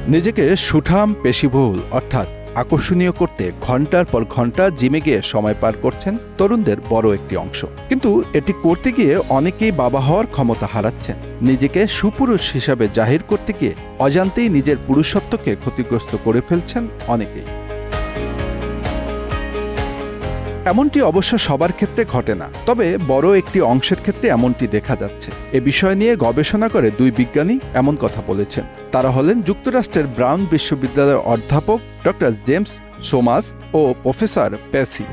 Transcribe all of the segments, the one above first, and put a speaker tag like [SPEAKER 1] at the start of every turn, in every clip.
[SPEAKER 1] নিজেকে সুঠাম পেশিবহুল অর্থাৎ আকর্ষণীয় করতে ঘন্টার পর ঘন্টা জিমে গিয়ে সময় পার করছেন তরুণদের বড় একটি অংশ। কিন্তু এটি করতে গিয়ে অনেকেই বাবা হওয়ার ক্ষমতা হারাচ্ছেন। নিজেকে সুপুরুষ হিসাবে জাহির করতে গিয়ে অজান্তেই নিজের পুরুষত্বকে ক্ষতিগ্রস্ত করে ফেলছেন অনেকেই। এমনটি অবশ্য সবার ক্ষেত্রে ঘটে না, তবে বড় একটি অংশের ক্ষেত্রে এমনটি দেখা যাচ্ছে। এ বিষয় নিয়ে গবেষণা করে দুই বিজ্ঞানী এমন কথা বলেছেন। তারা হলেন যুক্তরাষ্ট্রের ব্রাউন বিশ্ববিদ্যালয়ের অধ্যাপক ডক্টর জেমস সোমাস ও প্রফেসর পেসি।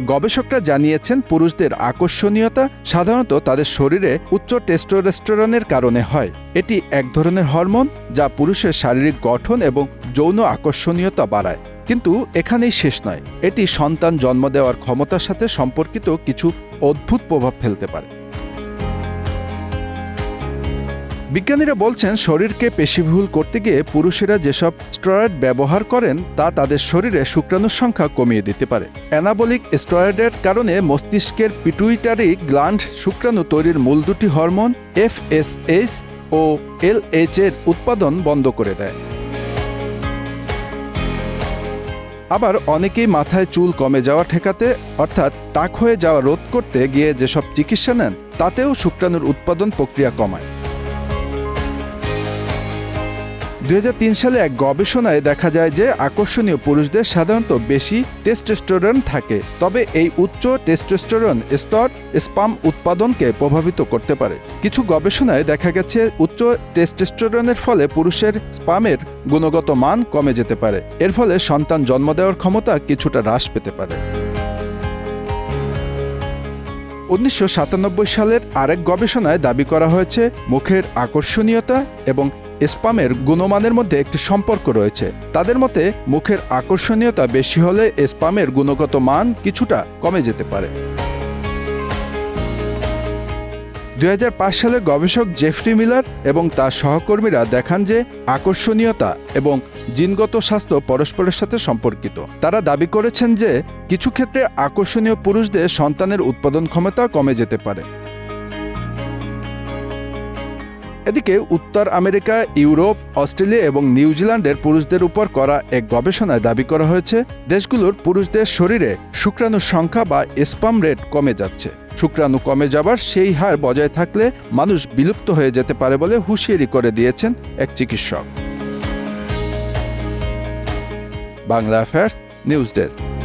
[SPEAKER 1] গবেষকরা জানিয়েছেন, পুরুষদের আকর্ষণীয়তা সাধারণত তাদের শরীরে উচ্চ টেস্টোস্টেরনের কারণে হয়। এটি এক ধরনের হরমোন যা পুরুষের শারীরিক গঠন এবং যৌন আকর্ষণীয়তা বাড়ায়। কিন্তু এখানেই শেষ নয়, এটি সন্তান জন্ম দেওয়ার ক্ষমতার সাথে সম্পর্কিত কিছু অদ্ভুত প্রভাব ফেলতে পারে। বিজ্ঞানীরা বলছেন, শরীরকে পেশিবহুল করতে গিয়ে পুরুষেরা যেসব স্টেরয়েড ব্যবহার করেন তা তাদের শরীরে শুক্রাণুর সংখ্যা কমিয়ে দিতে পারে। অ্যানাবলিক স্টেরয়েডের কারণে মস্তিষ্কের পিটুইটারি গ্ল্যান্ড শুক্রাণু তৈরির মূল দুটি হরমোন FSH ও LH এর উৎপাদন বন্ধ করে দেয়। আবার অনেকেই মাথায় চুল কমে যাওয়া ঠেকাতে অর্থাৎ টাক হয়ে যাওয়া রোধ করতে গিয়ে যেসব চিকিৎসা নেন তাতেও শুক্রাণুর উৎপাদন প্রক্রিয়া কমায়। 2003 সালে এক গবেষণায় দেখা যায় যে আকর্ষণীয় পুরুষদের সাধারণত বেশি টেস্টোস্টেরন থাকে, তবে এই উচ্চ টেস্টোস্টেরন স্তর স্পাম উৎপাদনকে প্রভাবিত করতে পারে। কিছু গবেষণায় দেখা গেছে উচ্চ টেস্টোস্টেরনের ফলে পুরুষের স্পামের গুণগত মান কমে যেতে পারে। এর ফলে সন্তান জন্ম দেওয়ার ক্ষমতা কিছুটা হ্রাস পেতে পারে। 1997 সালের আরেক গবেষণায় দাবি করা হয়েছে, মুখের আকর্ষণীয়তা এবং স্পামের গুণমানের মধ্যে একটি সম্পর্ক রয়েছে। তাদের মতে, মুখের আকর্ষণীয়তা বেশি হলে স্পামের গুণগত মান কিছুটা কমে যেতে পারে। 2005 সালে গবেষক জেফরি মিলার এবং তার সহকর্মীরা দেখান যে আকর্ষণীয়তা এবং জিনগত স্বাস্থ্য পরস্পরের সাথে সম্পর্কিত। তারা দাবি করেছেন যে কিছু ক্ষেত্রে আকর্ষণীয় পুরুষদের সন্তানের উৎপাদন ক্ষমতা কমে যেতে পারে। এদিকে উত্তর আমেরিকা, ইউরোপ, অস্ট্রেলিয়া এবং নিউজিল্যান্ডের পুরুষদের উপর করা এক গবেষণায় দাবি করা হয়েছে, দেশগুলোর পুরুষদের শরীরে শুক্রাণুর সংখ্যা বা স্পাম রেট কমে যাচ্ছে। শুক্রাণু কমে যাবার সেই হার বজায় থাকলে মানুষ বিলুপ্ত হয়ে যেতে পারে বলে হুঁশিয়ারি করে দিয়েছেন এক চিকিৎসক। Bangla affairs news desk.